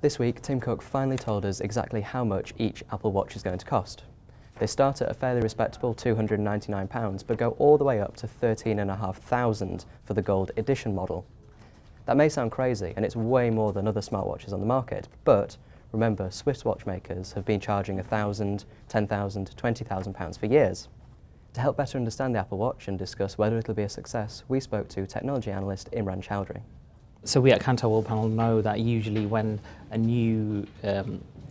This week, Tim Cook finally told us exactly how much each Apple Watch is going to cost. They start at a fairly respectable £299, but go all the way up to £13,500 for the Gold Edition model. That may sound crazy, and it's way more than other smartwatches on the market, but remember, Swiss watchmakers have been charging £1,000, £10,000, £20,000 for years. To help better understand the Apple Watch and discuss whether it'll be a success, we spoke to technology analyst Imran Choudhary. So we at Kantar World Panel know that usually when a new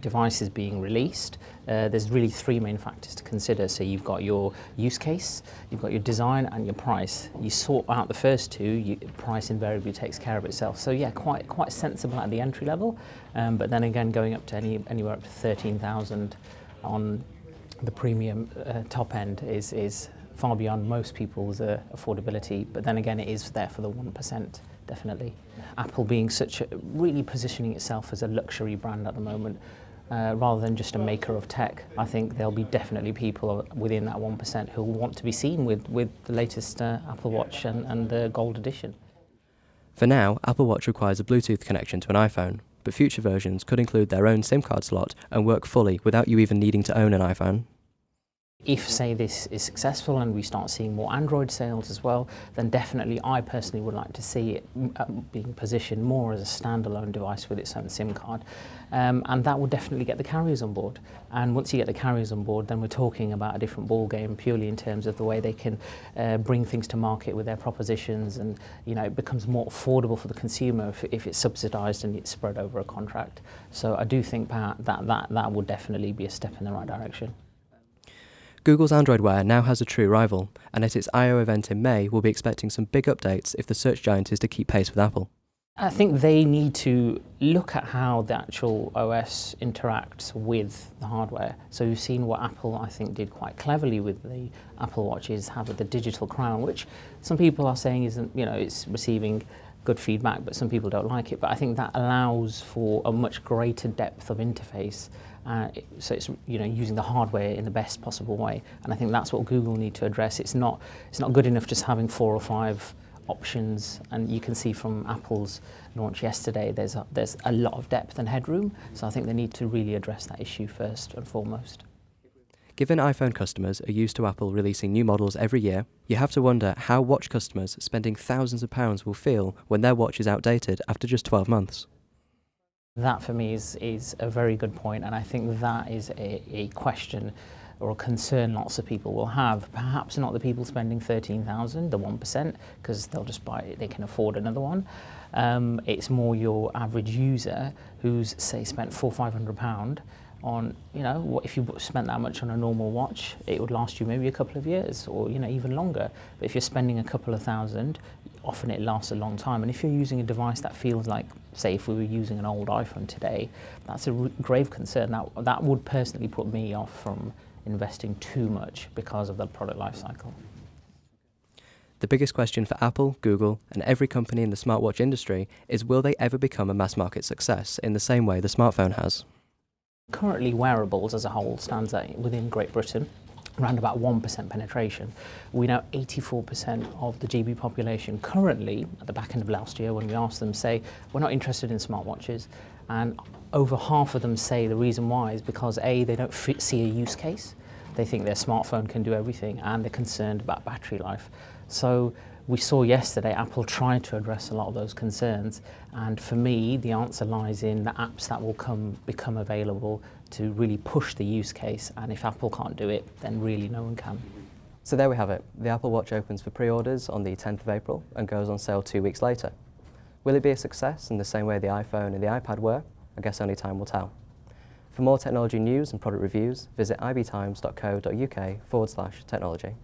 device is being released, there's really three main factors to consider. So you've got your use case, you've got your design and your price. You sort out the first two, price invariably takes care of itself. So yeah, quite sensible at the entry level, but then again going up to anywhere up to 13,000 on the premium top end is far beyond most people's affordability, but then again it is there for the 1%. Definitely. Apple being really positioning itself as a luxury brand at the moment, rather than just a maker of tech. I think there'll be definitely people within that 1% who will want to be seen with the latest Apple Watch and the Gold Edition. For now, Apple Watch requires a Bluetooth connection to an iPhone, but future versions could include their own SIM card slot and work fully without you even needing to own an iPhone. If, say, this is successful and we start seeing more Android sales as well, then definitely I personally would like to see it being positioned more as a standalone device with its own SIM card. And that would definitely get the carriers on board. And once you get the carriers on board, then we're talking about a different ball game purely in terms of the way they can bring things to market with their propositions, and it becomes more affordable for the consumer if it's subsidised and it's spread over a contract. So I do think that would definitely be a step in the right direction. Google's Android Wear now has a true rival, and at its I/O event in May, we'll be expecting some big updates if the search giant is to keep pace with Apple. I think they need to look at how the actual OS interacts with the hardware. So you've seen what Apple, I think, did quite cleverly with the Apple Watch is have the digital crown, which some people are saying isn't, it's receiving good feedback, but some people don't like it. But I think that allows for a much greater depth of interface. So it's using the hardware in the best possible way, and I think that's what Google need to address. It's not good enough just having 4 or 5 options, and you can see from Apple's launch yesterday there's a lot of depth and headroom. So I think they need to really address that issue first and foremost. Given iPhone customers are used to Apple releasing new models every year, you have to wonder how watch customers spending thousands of pounds will feel when their watch is outdated after just 12 months. That for me is a very good point, and I think that is a question or a concern lots of people will have. Perhaps not the people spending 13,000, the 1%, because they'll just buy it, they can afford another one. It's more your average user who's, say, spent £400 or £500 on, if you spent that much on a normal watch, it would last you maybe a couple of years or, even longer. But if you're spending a couple of thousand, often it lasts a long time. And if you're using a device that feels like, say, if we were using an old iPhone today, that's a grave concern. That would personally put me off from investing too much because of the product life cycle. The biggest question for Apple, Google, and every company in the smartwatch industry is, will they ever become a mass market success in the same way the smartphone has? Currently, wearables as a whole stands at, within Great Britain, around about 1% penetration. We know 84% of the GB population currently, at the back end of last year when we asked them, say, we're not interested in smartwatches. And over half of them say the reason why is because A, they don't see a use case. They think their smartphone can do everything, and they're concerned about battery life. So we saw yesterday Apple tried to address a lot of those concerns, and for me the answer lies in the apps that will become available to really push the use case, and if Apple can't do it, then really no one can. So there we have it. The Apple Watch opens for pre-orders on the 10th of April and goes on sale 2 weeks later. Will it be a success in the same way the iPhone and the iPad were? I guess only time will tell. For more technology news and product reviews, visit ibtimes.co.uk/technology.